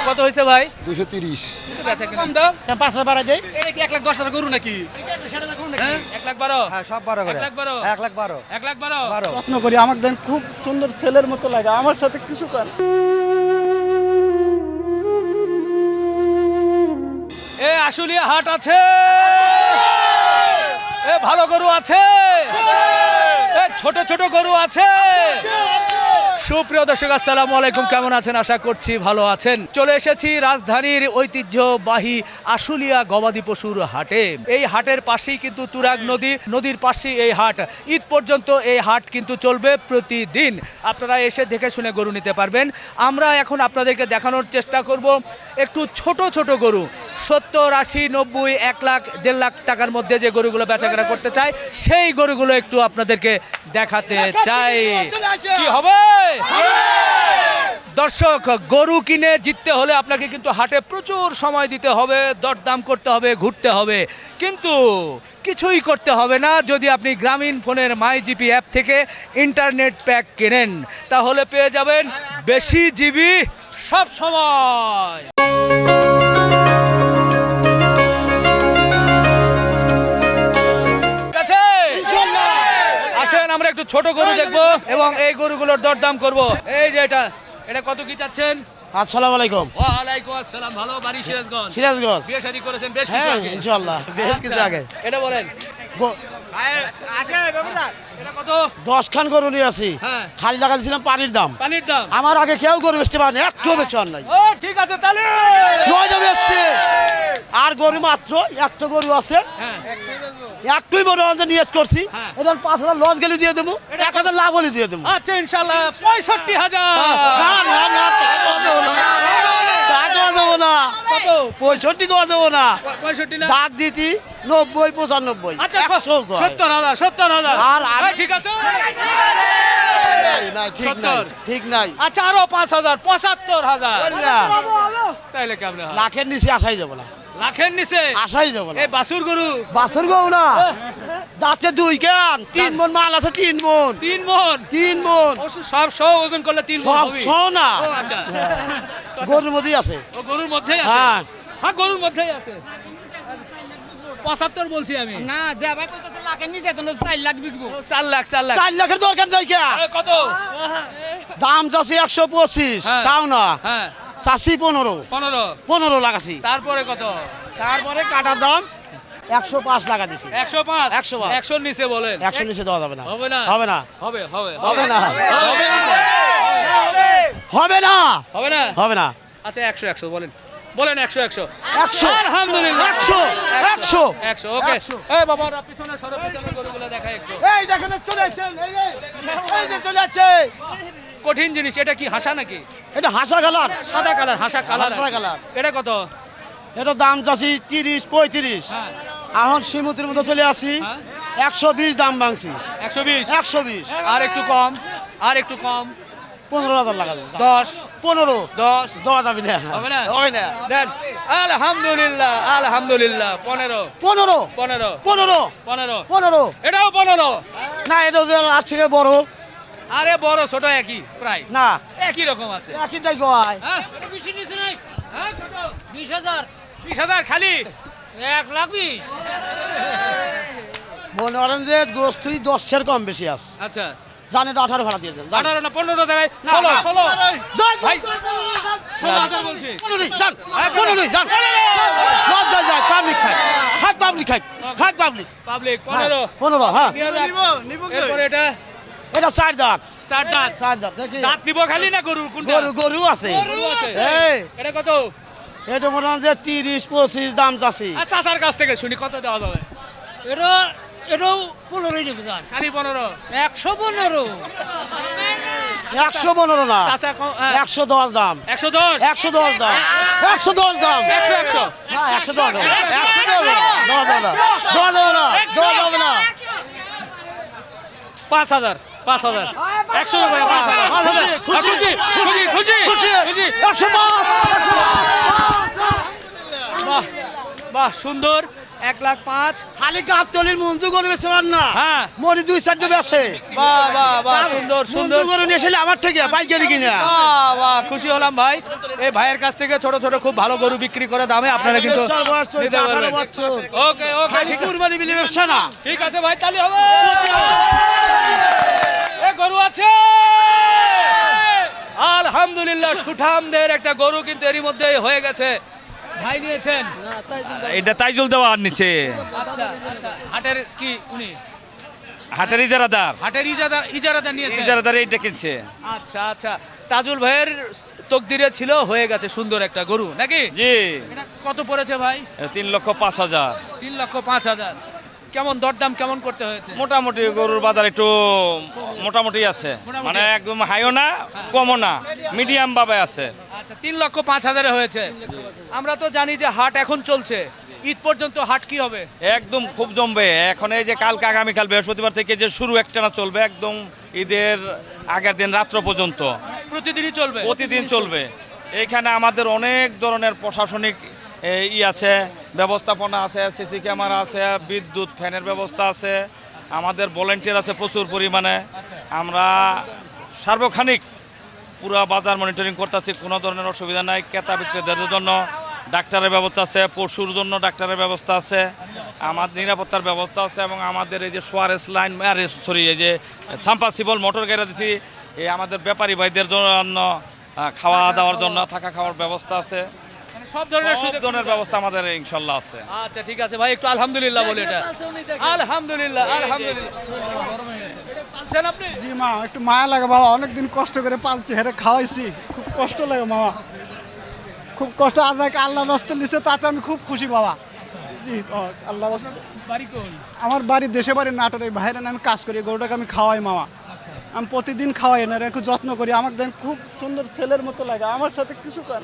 কত হয়েছে ভাই? 230। কম দাম। 5 বাড়া দেই। এটা কি 1,10,000 গরু নাকি? 1,12,000। হ্যাঁ সব 12 করে। 1,12,000। 1,12,000। 1,12,000। যত্ন করি আমাকে দেন, খুব সুন্দর ছেলের মতো লাগে, আমার সাথে কিছু কর। এ আশুলিয়া হাট আছে, এ ভালো গরু আছে, এ ছোট ছোট গরু আছে। সুপ্রিয় দর্শক আসসালামু আলাইকুম, কেমন আছেন? আশা করছি ভালো আছেন। চলে এসেছি রাজধানীর ঐতিহ্যবাহী আশুলিয়া গবাদি পশুর হাটে। এই হাটের পাশেই কিন্তু তুরাগ নদী, নদীর পাশেই এই হাট। ঈদ পর্যন্ত এই হাট কিন্তু চলবে প্রতিদিন। আপনারা এসে দেখে শুনে গরু নিতে পারবেন। আমরা এখন আপনাদেরকে দেখানোর চেষ্টা করব একটু ছোট ছোট গরু, 70, 80, 90, 1 লাখ, 1.5 লাখ টাকার মধ্যে যে গরুগুলো বেচাকেনা করতে চাই, সেই গরুগুলো একটু আপনাদেরকে দেখাতে চাই। কি হবে দর্শক, গরু কিনে জিততে হলে আপনাকে কিন্তু হাটে প্রচুর সময় দিতে হবে, দরদাম করতে হবে, ঘুরতে হবে, কিন্তু কিছুই করতে হবে না যদি আপনি গ্রামীণ ফোনের মাই জিপি অ্যাপ থেকে ইন্টারনেট প্যাক কেনেন। তাহলে পেয়ে যাবেন বেশি জিবি সব সময়। আসেন আমরা একটু ছোট গরু দেখবো এবং এই গরুগুলোর দরদাম করব। এই যে এটা কত কি চাচ্ছেন? আসসালামু আলাইকুম। ওয়ালাইকুম আসসালাম। ভালো বাড়ি সিরাজগঞ্জ? সিরাজগঞ্জ। বিয়ে শাদী করেছেন বেশ কিছু হ্যাঁ আগে? ইনশাআল্লাহ বেশ কিছু আগে। এটা বলেন এটা কত? 10 খান গরু নিয়ে আসি। হ্যাঁ। খালি টাকা দিয়েছিলাম পানির দাম। পানির দাম? আমার আগে কেউ গরু বেচতে পারে না, একটু বেশি আর নাই। ও ঠিক আছে তাহলে 9টা বেচছে। আর গরু মাত্র একটা গরু আছে, হ্যাঁ একটুই বড় আমাদের নিয়ে করছি। হ্যাঁ। এটা 5,000 লস গেলে দিয়ে দেবো, 1,000 লাভ হলে দিয়ে দেবো। আচ্ছা ইনশাআল্লাহ 65,000। না না না, টাকা দেবো না, কত? 65 করে দেবো না। 65 না? ডাক দিতি 90, 95, আচ্ছা 100 কয়। 70,000 আর আমি- হ্যাঁ, ঠিক আছে। নাই, নাই, ঠিক নাই, 70 ঠিক নাই। আচ্ছা আরো 5,000, 75,000। না, তাইলে কেমনে হয়? লাখের নিচে আসাই যাবো না, লাখের নিচে? আসাই যাবো না। এই বাছুর গরু বাছর গো না, যাচ্ছে 2 কেন, 3 মন মাল আছে, 3 মন, 3 মণ? 3 মন অবশ্য সব সহ ওজন করলে 3 মণ সব হবে। ছো না, ও আচ্ছা। গরুর মধ্যেই আছে। ও গরুর মধ্যেই আছে? হ্যাঁ। হ্যাঁ গরুর মধ্যেই আছে। 75 বলছি আমি। না যাবা কইতাছে লাখের নিচে তো 4 লাখ বিকবো। ও 4 লাখ 4 লাখ। 4 লাখের দরকার নাই কে, আরে কত? দাম যাচ্ছে 125, হ্যাঁ। তাও না, হ্যাঁ চাষি 15, 15। 15 লাগাছি। তারপরে কত? তারপরে কাটার দাম 105 টাকা দিছি। 105? 105 100 নিচে বলেন। 100 নিচে দেওয়া যাবে না, হবে না? হবে না, হবে হবে হবে না, হবে না। হবে না, হবে না? হবে না। আচ্ছা 100 বলেন, বলেন 100 100 আলহামদুলিল্লাহ। 100 100 100 ওকে। 100 এই বাবারা পিছনে সরো, পিছনে গরুগুলো দেখাই একটু। এই দেখেন চলে আসছেন, এই যে চলে আসছে। কঠিন জিনিস। এটা কি হাসা নাকি? এটা হাসা কালার, সাদা কালার, হাসা কালার। হাসা কালার। এটা কত? এটা দাম যাচ্ছি 30, 35। হ্যাঁ এখন শ্রীমতির মধ্যে চলে আসি, হ্যাঁ। 120 দাম ভাঙছি, 120? 120। আর একটু কম, আর একু কম। 15,000 লাগা দেবো। 10? 15 10? দেওয়া যাবে না, হবে না? হবে না। দেন। আলহামদুলিল্লাহ আলহামদুলিল্লাহ। 15 15 15 15 15 15 এটাও 15? না, এটা আর থেকে বড় আরে বড় ছোট একই প্রায়, না, একই রকম আছে। একই তাই কয়। হ্যাঁ বেশি নিচে নাই। হ্যাঁ কত? 20,000? 20,000 খালি? 1 লাখ 20। মনে করেন যে গোষ্ঠী 10-এর কম বেশি আছে, আচ্ছা জানে তো 18 ভাড়া দিয়ে দেন, জান। 18 না 15 দেয়? না, 16 না। 16 যান, ভাই। যান, 16,000 বলছি। 15 যান, 15 যান। লজ্জা যায়, পাবলিক খায়, খাক পাবলিক খায়, খাক পাবলিক। পাবলিক 15 15, হ্যাঁ। এরপরে এটা এটা 4 দাঁত, 4 দাঁত। 4 দাঁত দেখি। দাঁত নিব খালি না গরুর কোনটা? গরু আছে। গরু আছে। এই এটা কত? এটা মনে হয় যে 30, 25 দাম চাচ্ছি। আচ্ছা চাচার কাছ থেকে শুনি কত দেওয়া যাবে? এটাও 15 নিবে জান। খালি 15? 115। 115 না, চাচা 110 দাম, 110? 110 দাম, 110 দাম। 100 না, 110 দাম, 110 দাম। দেওয়া যাবে না, দেওয়া যাবে না, দেওয়া যাবে না। 5,000 5,000 100 করে 5,000 খুশি, খুশি খুশি খুশি খুশি, খুশি। 105। বাহ বাহ সুন্দর। 1,05,000। খালি গাবতলির মঞ্জু গরু বেছে না হ্যাঁ। মরি 2-4 বেছে বাহ বাহ বাহ, সুন্দর সুন্দর। মঞ্জু গরু নিয়ে এসে আমার থেকে পাইকারি কিনা বাহ বাহ, খুশি হলাম ভাই। এই ভাইয়ের কাছ থেকে ছোট ছোট খুব ভালো গরু বিক্রি করে দামে আপনারা কিন্তু বয়স চলছে, নিতে পারবেন। 18 বছর। ওকে ওকে, খালি ঠিক আছে। কুরবানি বিলি ব্যবসা না ঠিক আছে ভাই, তালি হবে। এ গরু আছে আলহামদুলিল্লাহ, সুঠামদের একটা গরু কিন্তু এরই মধ্যে হয়ে গেছে। ভাই নিয়েছেন? এটা তাইজুল দেওয়ার নিচে আচ্ছা আচ্ছা, হাটের কি উনি হাটের ইজারাদার হাটের ইজারাদার নিয়েছেন? ইজারাদার এইটা কিনছে। আচ্ছা আচ্ছা, তাজুল ভাইয়ের তকদিরে ছিল হয়ে গেছে সুন্দর একটা গরু নাকি? জি, এটা কত পড়েছে ভাই? 3,05,000। 3,05,000। কেমন দরদাম কেমন করতে হয়েছে? মোটামুটি গরুর বাজার একটু মোটামুটি আছে, মোটামুটি। মানে একদম হাইও না কমও না, মিডিয়াম ভাবে আছে। আচ্ছা, 3,05,000 হয়েছে। আমরা তো জানি যে হাট এখন চলছে, ঈদ পর্যন্ত হাট কি হবে? একদম খুব জমবে। এখন এই যে কালকে আগামীকাল বৃহস্পতিবার থেকে যে শুরু একটানা চলবে একদম ঈদের আগের দিন রাত্র পর্যন্ত প্রতিদিনই চলবে? প্রতিদিন চলবে। এইখানে আমাদের অনেক ধরনের প্রশাসনিক আছে, ব্যবস্থাপনা আছে, সিসি ক্যামেরা আছে, বিদ্যুৎ ফ্যানের ব্যবস্থা আছে, আমাদের ভলেন্টিয়ার আছে প্রচুর পরিমাণে। আমরা সার্বক্ষণিক পুরো বাজার মনিটরিং করতেছি, কোনো ধরনের অসুবিধা নাই। ক্রেতা বিক্রেতাদের জন্য ডাক্তারের ব্যবস্থা আছে, পশুর জন্য ডাক্তারের ব্যবস্থা আছে, আমাদের নিরাপত্তার ব্যবস্থা আছে, এবং আমাদের এই যে সোয়ারেস লাইন এই যে সাম্পাসিবল মোটর গাড়ি দিচ্ছি, এই আমাদের ব্যাপারী ভাইদের জন্য খাওয়া দাওয়ার জন্য থাকা খাওয়ার ব্যবস্থা আছে। মানে সব ধরনের সব সুযোগ ধরনের ব্যবস্থা আমাদের ইনশাল্লাহ আছে। আচ্ছা ঠিক আছে ভাই, একটু আলহামদুলিল্লাহ বলি এটা। আলহামদুলিল্লাহ আলহামদুলিল্লাহ। এটা পালছেন আপনি? জি মা, একটু মায়া লাগে বাবা, অনেকদিন কষ্ট করে পালছি, হেরে খাওয়াইছি, খুব কষ্ট লাগে মামা, খুব কষ্ট। আর যাকে আল্লাহ রাস্তা নিছে তাতে আমি খুব খুশি বাবা। জি বাবা, আল্লাহ রাস্তা। বাড়ি কোন? আমার বাড়ি দেশে বাড়ি নাটোর, এই বাইরে আমি কাজ করি, গরুটাকে আমি খাওয়াই মামা, আমি প্রতিদিন খাওয়াই না, একটু যত্ন করি, আমার দেন খুব সুন্দর ছেলের মতো লাগে, আমার সাথে কিছু কর।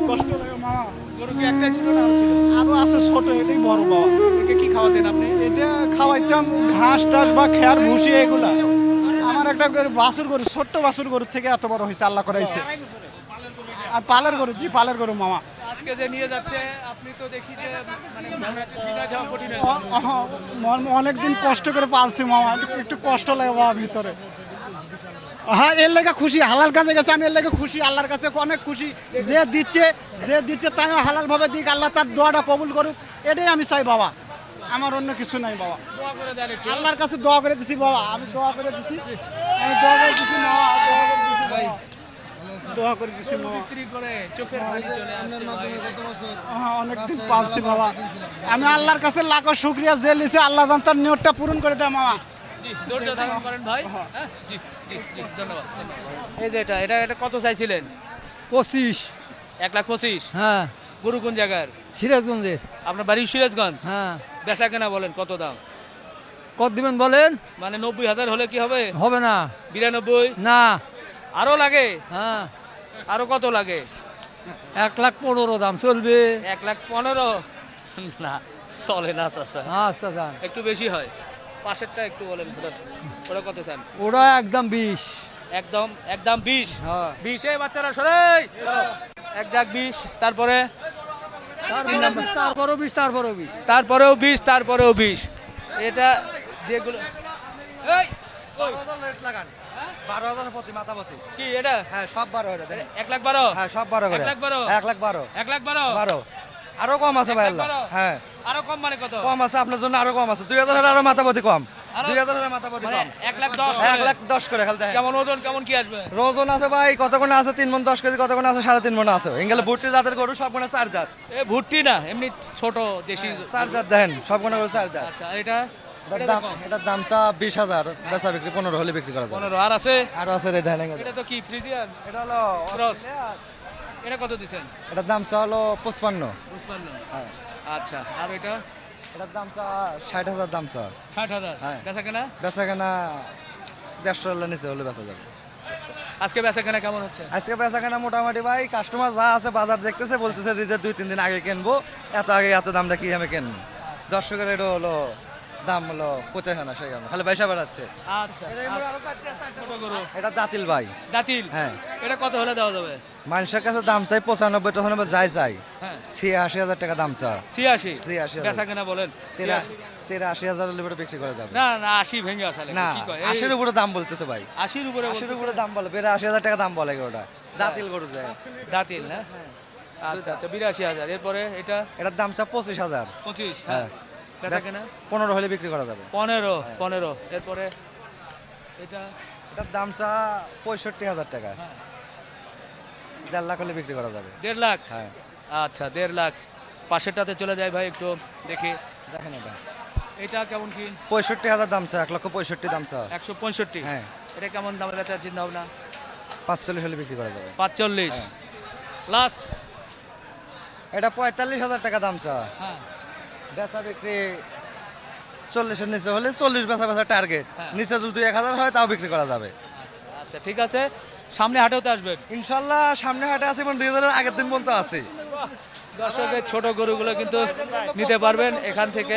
কষ্ট লাগে মামা। গরু কি একটাই ছিল না আরো ছিল? আরো আছে ছোট, এটাই বড় বাবা। একে কি খাওয়াতেন আপনি? এটা খাওয়াইতাম ঘাস টাস বা খেয়ার ভুসি এগুলা। আমার একটা বাছুর গরু, ছোট্ট বাছুর গরু থেকে এত বড় হয়েছে, আল্লাহ করাইছে। আর পালের গরু, জি পালের গরু মামা। আজকে যে নিয়ে যাচ্ছে আপনি তো দেখি যে মানে মনে হচ্ছে বিদায় যাওয়া কঠিন হয়ে যাবে। অনেকদিন কষ্ট করে পালছি মামা, একটু কষ্ট লাগে বাবা ভিতরে। হ্যাঁ, এর লেগে খুশি, হালাল কাজে গেছে, আমি এর লেগে খুশি, আল্লাহর কাছে অনেক খুশি। যে দিচ্ছে তাই হালাল ভাবে দিক, আল্লাহ তার দোয়াটা কবুল করুক, এটাই আমি চাই বাবা, আমার অন্য কিছু নাই বাবা। দোয়া করে দেন একটু। আল্লাহর কাছে দোয়া করে দিছি বাবা, আমি দোয়া করে দিছি, আমি দোয়া করে দিছি মামা, দোয়া করে দিছি মামা। বিক্রি করে চোখের পানি চলে আসছে ভাই। হ্যাঁ, অনেকদিন পালছি বাবা, আমি আল্লাহর কাছে লাখো শুক্রিয়া, যে লিছে আল্লাহ জান তার নিয়তটা পূরণ করে দেয় মামা। জি, ধৈর্য ধারণ করেন ভাই। হ্যাঁ, জি জি জি, ধন্যবাদ। এই যে এটা কত চাইছিলেন? 25। 1,25,000। হ্যাঁ, গরু কোন জায়গার? সিরাজগঞ্জের। আপনার বাড়ি সিরাজগঞ্জ? হ্যাঁ, বেচা কেনা বলেন কত দাম? কত দিবেন বলেন? মানে 90,000 হলে কি হবে? হবে না। 92? না। আরো লাগে? হ্যাঁ, আরো কত লাগে? 1,15,000 দাম চলবে। 1,15,000? না, চলে না চাচা, আচ্ছা যান। একটু বেশি হয়। পাশেরটা একটু বলেন, ওটা কত চান? ওরা একদম 20। একদম 20? হ্যাঁ। 20 এ বাচ্চারা সরে 1,20,000। তারপরে তিন নাম্বার। তারপরেও 20, তারপরেও 20। তারপরেও 20। এটা যেগুলো এই, কই? 12,000 প্রতি মাথা প্রতি। কি এটা? হ্যাঁ, সব 12 দেন। 1,12,000? হ্যাঁ, সব 12 করে। 1,12,000? 1,12,000। 1,12,000? 12। আরো কম আছে ভাই আল্লাহ। 1,12,000? হ্যাঁ, আরো কম মানে কত? কম আছে আপনার জন্য, আরো কম আছে। 2,000 আরো মাথা প্রতি কম। আরো? 2,000 মাথা প্রতি মানে কম। 1,10,000? 1,10 করে খালি দেখেন। কেমন ওজন কেমন কি আসবে? ওজন আছে ভাই, কত কোণে আছে 3 মণ 10 কেজি, কত কোণে আছে 3.5 মণ আছে। এঙ্গেলে ভুট্টি জাতের গরু, সব কোণে 4 জাত। এ ভুট্টি না, এমনি ছোট দেশি। 4 জাত দেখেন, সব কোণে গরু 4 জাত। আচ্ছা, আর এটা? এটার দাম চা 20,000, বেচা বিক্রি 15 হলে বিক্রি করা যাবে। 15। আর আছে? আরো আছে রে দেখেন। এটা তো কি ফ্রিজিয়ান? এটা হলো ক্রস। এটা কত দিছেন? এটার দাম চা হলো 55। 55? হ্যাঁ। আচ্ছা, আর এটা? এটার দাম চা 60,000 দাম চা। 60,000? হ্যাঁ। বেচা কেনা? বেচা কেনা 150 নিচে হলে বেচা যাবে। আজকে বেচা কেনা কেমন হচ্ছে? আজকে বেচা কেনা মোটামুটি ভাই, কাস্টমার যা আছে বাজার দেখতেছে, বলতেছে ঈদের 2-3 দিন আগে কিনবো, এত আগে এত দামটা কি আমি কিনবো। দর্শকের এটা হলো দাম হলো 50 আনা সেই খালি পয়সা বাড়াচ্ছে আচ্ছা ছোট গরু এটা দাতিল ভাই দাঁতিল হ্যাঁ। এটা কত হলে দেওয়া যাবে? মানুষের কাছে দাম চাই 95 যাই চাই হ্যাঁ 86,000 টাকা দাম চা 86 86,000 বেচা কেনা বলেন 83,000 এর উপরে বিক্রি করা যাবে না না 80 ভেঙে আসলে না কি কয় 80 এর উপরে দাম বলতেছে ভাই 80 উপরে 80 এর উপরে দাম বলে 82,000 টাকা দাম বলে ওটা দাতিল গরু যায় দাঁতিল না আচ্ছা আচ্ছা 82,000 এরপরে এটা এটার দাম চা 25,000 25 হ্যাঁ বেচা কেনা 15 হলে বিক্রি করা যাবে 15 এরপরে এটা এটার দাম চা 65,000 টাকা 1.5 লাখ হলে বিক্রি করা যাবে 1.5 লাখ হ্যাঁ আচ্ছা 1.5 লাখ পাশেরটাতে চলে যায় ভাই একটু দেখি দেখেন এটা এটা কেমন কি 65,000 দাম চা 1,65,000 দাম চা 165 হ্যাঁ এটা কেমন দামের বেচা চিন্তা ভাবনা 45 হলে বিক্রি করা যাবে 45 হ্যাঁ। লাস্ট এটা 45,000 টাকা দাম চা হ্যাঁ বেচা বিক্রি 40 এর নিচে হলে 40 বেচা টার্গেট হ্যাঁ। নিচে যদি 1,000 হয় তাও বিক্রি করা যাবে আচ্ছা ঠিক আছে সামনে হাটেও তো আসবেন ইনশাল্লাহ সামনে হাটে আছে এবং 2000 আগের দিন পর্যন্ত আছে দর্শকের ছোট গরুগুলো কিন্তু নিতে পারবেন এখান থেকে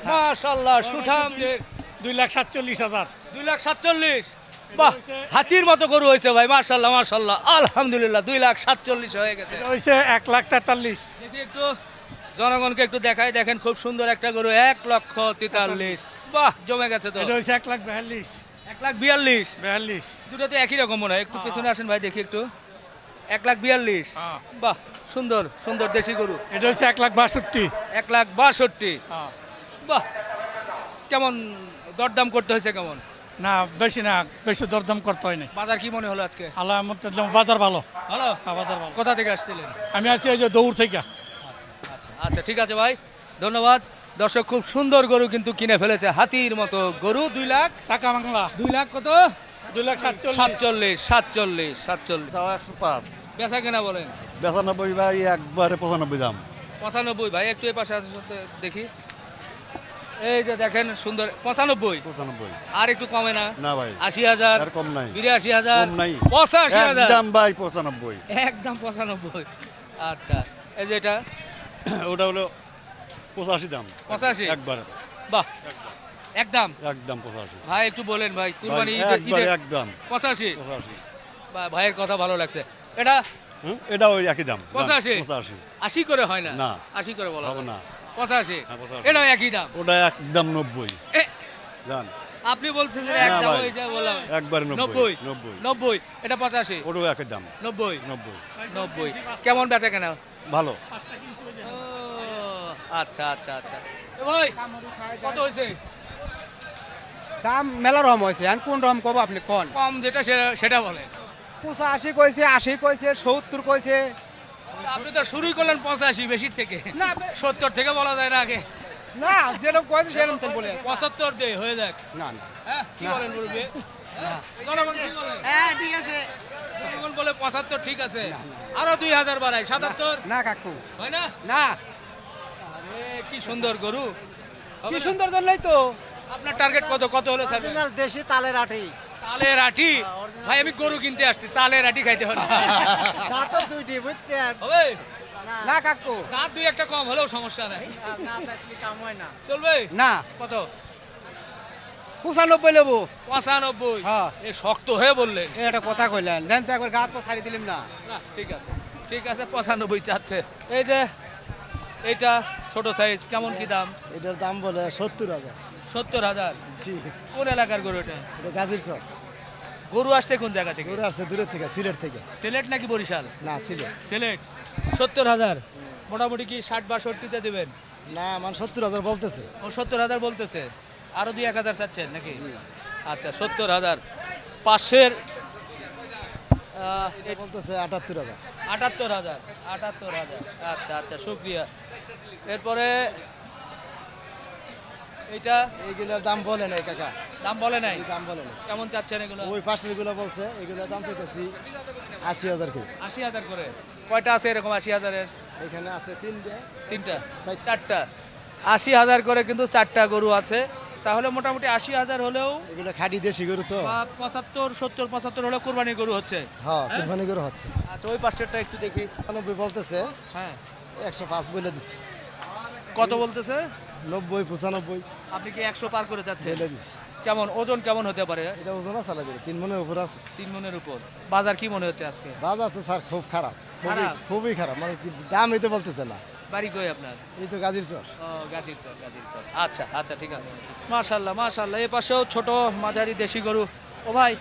মাশাআল্লাহ সুঠামদের 2,47,000 2,47,000 বাহ হাতির মতো গরু হয়েছে ভাই মাশাআল্লাহ মাশাআল্লাহ আলহামদুলিল্লাহ 2,47,000 হয়ে গেছে হয়েছে 1,43,000 দেখি একটু জনগণকে একটু দেখাই দেখেন খুব সুন্দর একটা গরু 1,43,000 বাহ জমে গেছে তো হয়েছে 1,42,000 1,42,000 দুটো তো একই রকম মনে হয় একটু পেছনে আসেন ভাই দেখি একটু 1,42,000 বাহ সুন্দর সুন্দর দেশি গরু এটা হচ্ছে 1,62,000 1,62,000 বাহ কেমন দরদাম করতে হয়েছে কেমন না বেশি দরদাম করতে হয় না বাজার কি মনে হলো আজকে আল্লাহ বাজার ভালো ভালো বাজার ভালো কোথা থেকে আসছিলেন আমি আছি এই যে দৌড় থেকে আচ্ছা ঠিক আছে ভাই ধন্যবাদ দর্শক খুব সুন্দর গরু কিন্তু কিনে ফেলেছে হাতির মতো গরু 2 লাখ চাকা বাংলা 2 লাখ কত 2,47,000 47 বেচা কেনা বলেন 95 ভাই একবারে 95 দাম 95 ভাই একটু এই পাশে আসুন তো দেখি এই যে দেখেন সুন্দর 95 95 আর একটু কমে না না ভাই 80,000 আর কম নাই 82,000 কম নাই 85,000 একদম ভাই 95 একদম 95 আচ্ছা এই যে এটা ওটা হলো 85 দাম 85 একবারে বাহ একদম একদম 85 ভাই একটু বলেন ভাই কুরবানি ভাই, একবারে একদম 85 85 ভাইয়ের কথা ভালো লাগছে এটা এটা ওই একই দাম 85 85 80 করে হয় না না। 80 করে বলা হবে হয়। না 85 হ্যাঁ, 85 এটাও একই দাম ওটা একদম 90 এ, জান আপনি বলছেন যে না এক দাম ভাই, হয়েছে বললাম একবারে 90 90 90 90 এটা 85 ওটাও একই দাম 90 90 90 কেমন বেচা কেনা ভালো ও, আচ্ছা আচ্ছা আচ্ছা এ ভাই কত হয়েছে দাম মেলা রকম হয়েছে আর কোন রকম কব আপনি কোন কম যেটা সেটা বলেন 85 কইছে 80 কইছে 70 কইছে আপনি তো শুরুই করলেন 85 বেশি থেকে না 70 থেকে বলা যায় না আগে না যেরকম কইছে সেরকম তো বলে 75 দে হয়ে যাক না না হ্যাঁ কি বলেন মুরব্বি জনগণ কি বলে হ্যাঁ ঠিক আছে জনগণ বলে 75 ঠিক আছে আরো 2000 বাড়াই 77 না কাকু হয় না না আরে কি সুন্দর গরু হবে কি না? সুন্দর জন্যই তো আপনার টার্গেট কত হলো স্যার দেশি তালের আঠি তালের আটি ভাই আমি গরু কিনতে আসছি তালের আটি খাইতে হবে তা তো দুইটি বুঝছেন হবে না কাকু দাঁত দুই একটা কম হলেও সমস্যা নাই না থাকলে কাম হয় না চলবে না কত 95 লেবু 95 হ্যাঁ। এ শক্ত হয়ে বললেন এটা কথা কইলেন দেন তো একবার গাছ তো ছাড়ি দিলাম না না ঠিক আছে 95 চাচ্ছে এই যে এইটা ছোট সাইজ কেমন কি দাম এটার দাম বলে 70,000 70,000 জি কোন এলাকার গরু এটা এটা গাজীর চক গরু আসছে কোন জায়গা থেকে ঘুরে আসছে দূরের থেকে সিলেট থেকে সিলেট নাকি বরিশাল না সিলেট সিলেট 70,000 মোটামুটি কি 60-62 তে দেবেন না মানে 70,000 বলতেছে ও 70,000 বলতেছে আরো 2-1,000 চাচ্ছেন নাকি আচ্ছা 70,000 পাশের বলতেছে 78,000 78,000 আচ্ছা আচ্ছা শুক্রিয়া এরপরে এইটা এইগুলোর দাম বলে নাই কাকা দাম বলে নাই এই দাম বলে নাই কেমন চাচ্ছেন এগুলো ওই পাশের গুলো বলছে এগুলোর দাম চাইতেছি 80,000 কি 80,000 করে কয়টা আছে এরকম 80,000-এর এখানে আছে তিনটে তিনটা চারটা 80,000 করে কিন্তু চারটা গরু আছে তাহলে মোটামুটি 80,000 হলেও এগুলো খাঁটি দেশি গরু তো 75 হলেও কোরবানি গরু হচ্ছে হ্যাঁ কুরবানি গরু হচ্ছে আচ্ছা ওই পাশেরটা একটু দেখি 90 বলতেছে হ্যাঁ 105 বলে দিছে কত বলতেছে 90 95 আপনি কি 100 পার করে যাচ্ছেন? কেমন ওজন কেমন হতে পারে? এটা ওজন আছে আলাদা 3 মনের উপর আছে 3 মনের উপর। বাজার কি মনে হচ্ছে আজকে? বাজার তো স্যার খুব খারাপ খারাপ? খুবই খারাপ মানে দাম হইতে বলতেছে না বাড়ি কই আপনার? এই তো গাজীর চর ও গাজীর চর, গাজীর চর। আচ্ছা আচ্ছা ঠিক আছে। মাশাআল্লাহ মাশাআল্লাহ। এই পাশেও ছোট মাঝারি দেশি গরু। ও ভাই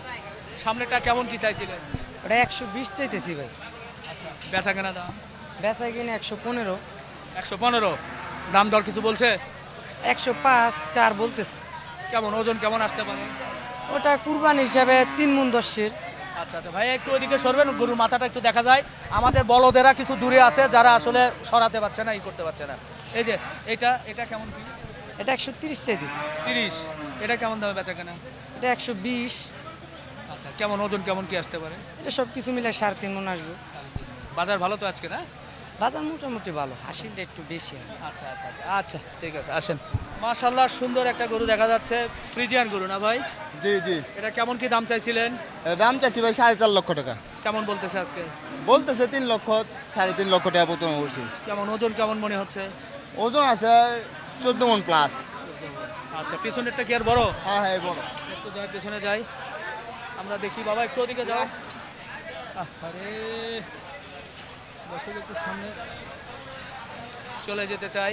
সামনেটা কেমন কি চাইছিলেন? ওটা 120 চাইতেছি ভাই। বেচা কেনা দাম? বেচা কিনে 115, 115। দাম দর কিছু বলছে? 105, 4 বলতেছে। কেমন ওজন কেমন আসতে পারে? ওটা কুরবানি হিসাবে 3 মণ 10-এর। আচ্ছা আচ্ছা ভাই একটু ওইদিকে সরবেন, গরুর মাথাটা একটু দেখা যায়। আমাদের বলদেরা কিছু দূরে আছে যারা আসলে সরাতে পারছে না, ই করতে পারছে না। এই যে এটা কেমন কি? এটা 130 চাইতেছি। 30। এটা কেমন দামে বেচা কেনা? এটা 120। আচ্ছা কেমন ওজন কেমন কি আসতে পারে? এটা সব কিছু মিলে 3.5 মণ আসবে। বাজার ভালো তো আজকে না? বাজার মোটামুটি ভালো, হাসিলটা একটু বেশি। আচ্ছা আচ্ছা আচ্ছা আচ্ছা ঠিক আছে আসেন। মাশাআল্লাহ সুন্দর একটা গরু দেখা যাচ্ছে, ফ্রিজিয়ান গরু না ভাই? জি জি এটা কেমন কি দাম চাইছিলেন? দাম চাচ্ছি ভাই 4.5 লক্ষ টাকা কেমন বলতেছে আজকে? বলতেছে 3 লক্ষ 3.5 লক্ষ টাকা প্রথম উঠছে কেমন ওজন কেমন মনে হচ্ছে? ওজন আছে 14 মণ প্লাস আচ্ছা পিছনেরটা কি আর বড়? হ্যাঁ হ্যাঁ বড় একটু যাই পেছনে যাই, আমরা দেখি। বাবা একটু ওদিকে যাও। আরে দর্শক একটু সামনে চলে যেতে চাই।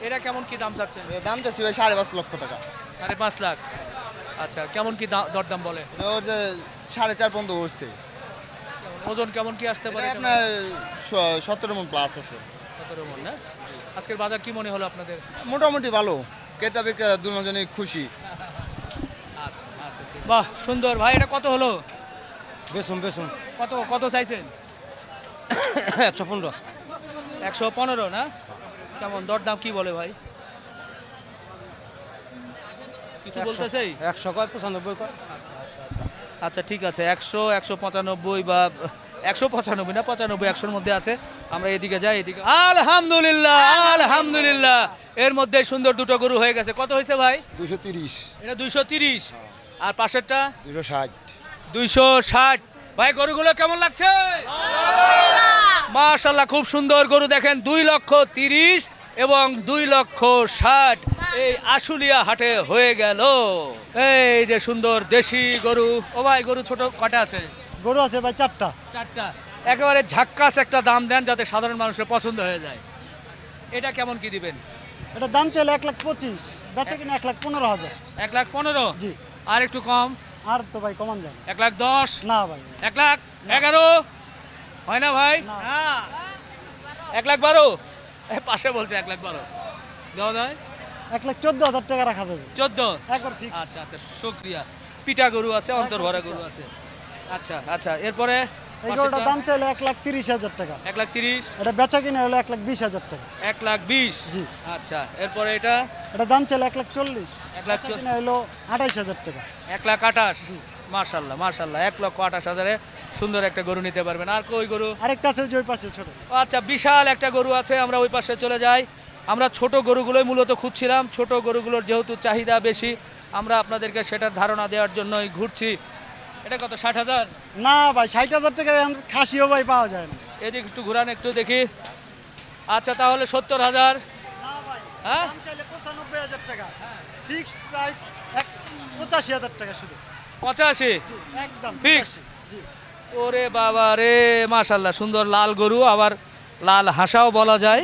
এটা কেমন কি দাম চাচ্ছেন? দাম চাচ্ছি ভাই 5.5 লক্ষ টাকা 5.5 লাখ। আচ্ছা কেমন কি দরদাম বলে? ওর যে 4.5 পর্যন্ত উঠছে ওজন কেমন কি আসতে পারে? আপনার 17 মণ প্লাস আছে 17 মণ না? আজকের বাজার কি মনে হলো আপনাদের? মোটামুটি ভালো ক্রেতা বিক্রেতা দুজনই খুশি আচ্ছা আচ্ছা ঠিক। বাহ সুন্দর ভাই। এটা কত হলো? বেসুন কত কত চাইছেন? 115 115 না? কেমন দরদাম কি বলে ভাই? কিছু বলতেছেই? 100 কয় 95 কয় আচ্ছা ঠিক আছে 100, 195 বা 195 না 95, 100-র মধ্যে আছে। আমরা এদিকে যাই, এদিকে। আলহামদুলিল্লাহ আলহামদুলিল্লাহ। এর মধ্যে সুন্দর দুটো গরু হয়ে গেছে। কত হয়েছে ভাই? 230 এটা 230। আর পাশেরটা 260 260। ভাই গরুগুলো কেমন লাগছে? মাশাআল্লাহ খুব সুন্দর গরু। দেখেন 2,30,000 এবং 2,60,000 এই আশুলিয়া হাটে হয়ে গেল। এই যে সুন্দর দেশি গরু। ও ভাই গরু ছোট কটা আছে? গরু আছে ভাই 4টা 4টা। একেবারে ঝাক্কাস একটা দাম দেন যাতে সাধারণ মানুষের পছন্দ হয়ে যায়। এটা কেমন কি দিবেন? এটা দাম চাইলে 1,25,000 বেচা কিনা 1,15,000 1,15,000। জি আর একটু কম? আর তো ভাই কমান যায় 1,10,000। না ভাই 1,11,000 হয় না ভাই? 1,12,000। পাশে বলছে 1,12,000 দেওয়া যায়? 1,14,000 টাকা রাখা যাবে 14। একবার ফিক্স আচ্ছা আচ্ছা শুক্রিয়া। পিটা গরু আছে, অন্তর্ভরা গরু আছে। আচ্ছা আচ্ছা এরপরে এই গরুটার দাম চাইলে 1,30,000 টাকা 1,30,000। এটা বেচা কিনা হলো 1,20,000 টাকা 1,20,000। জি আচ্ছা এরপরে এটা এটা দাম চাইলে 1,40,000 বেচা 1,40,000। কিনা হলো 28,000 টাকা 1,28,000। মাশাআল্লাহ মাশাআল্লাহ 1,28,000-এ সুন্দর একটা গরু নিতে পারবেন। আর কই গরু? আরেকটা আছে যে ওই পাশে ছোট আচ্ছা বিশাল একটা গরু আছে, আমরা ওই পাশে চলে যাই। আমরা ছোট গরুগুলোই মূলত খুঁজছিলাম। ছোট গরুগুলোর যেহেতু চাহিদা বেশি, আমরা আপনাদেরকে সেটার ধারণা দেওয়ার জন্যই ঘুরছি। এটা কত? 60,000? না ভাই 60,000 টাকা এখন খাসিও ভাই পাওয়া যায় না এদিকে একটু ঘুরান একটু দেখি। আচ্ছা তাহলে 70,000। হ্যাঁ দাম চাইলে 95,000 টাকা ফিক্সড প্রাইস 85,000 টাকা শুধু 85। একদম Fixed? জি ওরে বাবা রে মাশাআল্লাহ সুন্দর লাল গরু, আবার লাল হাসাও বলা যায়।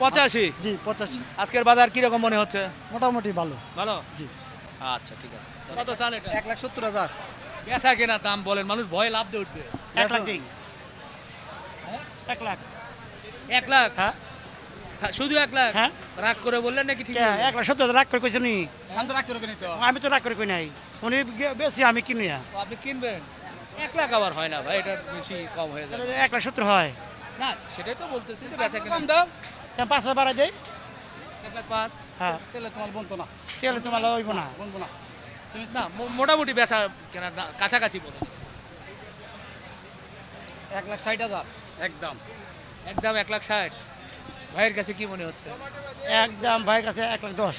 85। জি 85 আজকের বাজার কিরকম মনে হচ্ছে? মোটামুটি ভালো ভালো। জি আচ্ছা ঠিক আছে। কত চান এটা? 1,70,000। বেচা কেনা দাম বলেন, মানুষ ভয়ে লাভ দিয়ে উঠবে। 1 লাখ দিই 1 লাখ 1 লাখ? হ্যাঁ শুধু 1 লাখ? হ্যাঁ। রাগ করে বললেন নাকি ঠিক? 1,70,000 রাগ করে কইছ নি আমি তো রাগ করে কিনি তো। আমি তো রাগ করে কই নাই উনি বেশি আমি কিনি আপনি কিনবেন? 1 লাখ আবার হয় না ভাই, এটা বেশি কম হয়ে যাবে। 1,70,000 হয় না সেটাই তো বলতেছি যে বেচা কেনা কম দাম। 5,000 বাড়াই দেই 1,05,000। হ্যাঁ তাহলে তোমার বলতো না, তেল তোমার হইব না বলবো না। তুমি না মোটামুটি বেচা কেনা কাছাকাছি বলো। 1,60,000 একদম 1,60,000। ভাইয়ের কাছে কি মনে হচ্ছে? একদম ভাইয়ের কাছে 1,10,000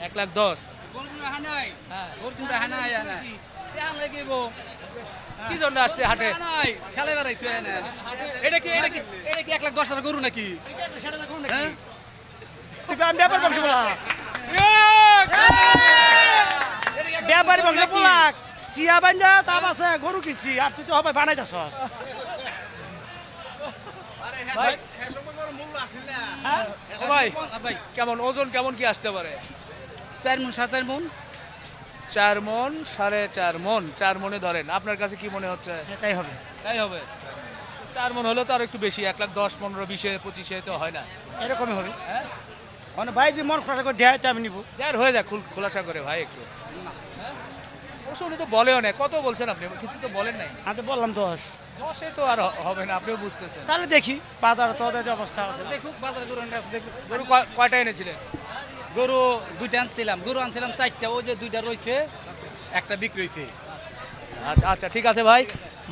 1,10,000। গরু কিনা হানাই হ্যাঁ গরু কিনা হানাই হানা কেন লাগিব কি জন্য আসছে হাটে? হানাই খেলে বেড়াইছে এনে এটা কি 1,10,000 গরু নাকি? তুই ব্যাপার বংশ বলা ব্যাপারী বংশ বলা সিয়া বান্ধা তাপ আছে গরু কিনছি আর তুই তো হবে বানাইতেছ ভাই ও ভাই কেমন ওজন কেমন কি আসতে পারে 4 মন 7 মন 4 মন 4.5 মন 4 মনে ধরেন আপনার কাছে কি মনে হচ্ছে এটাই হবে তাই হবে 4 মন হলে তো আর একটু বেশি 1,10,000 15 20 25 তো হয় না এরকমই হবে হ্যাঁ মানে ভাই যে মন খোলা করে দেয় আমি নিব যার হয়ে যাক খোলাসা করে ভাই একটু হ্যাঁ? অবশ্য উনি তো বলেও না কত বলছেন আপনি কিছু তো বলেন নাই আমি তো বললাম 10 10 তো আর হবে না আপনিও বুঝতেছেন তাহলে দেখি বাজার তো ওদের যে অবস্থা আছে দেখুক বাজার গরু আছে দেখুক গরু কয়টা এনেছিলেন গরু 2টা আনছিলাম গরু আনছিলাম 4টা ওই যে 2টা রইছে একটা বিক্রি হইছে আচ্ছা আচ্ছা ঠিক আছে ভাই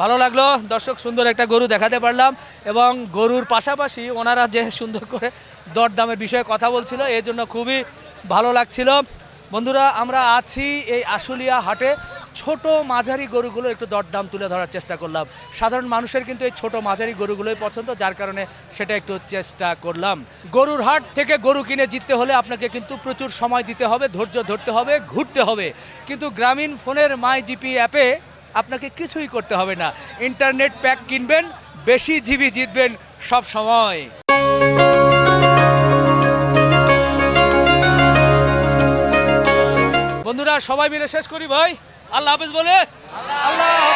ভালো লাগলো দর্শক সুন্দর একটা গরু দেখাতে পারলাম এবং গরুর পাশাপাশি ওনারা যে সুন্দর করে দরদামের বিষয়ে কথা বলছিল এই জন্য খুবই ভালো লাগছিল বন্ধুরা আমরা আছি এই আশুলিয়া হাটে ছোট মাঝারি গরুগুলো একটু দরদাম তুলে ধরার চেষ্টা করলাম সাধারণ মানুষের কিন্তু এই ছোট মাঝারি গরুগুলোই পছন্দ যার কারণে সেটা একটু চেষ্টা করলাম গরুর হাট থেকে গরু কিনে জিততে হলে আপনাকে কিন্তু প্রচুর সময় দিতে হবে ধৈর্য ধরতে হবে ঘুরতে হবে কিন্তু গ্রামীণ ফোনের মাই জিপি অ্যাপে আপনাকে কিছুই করতে হবে না ইন্টারনেট প্যাক কিনবেন বেশি জিবি জিতবেন সব সময় বন্ধুরা সবাই মিলে শেষ করি ভাই আল্লাহ হাফেজ বলে আল্লাহ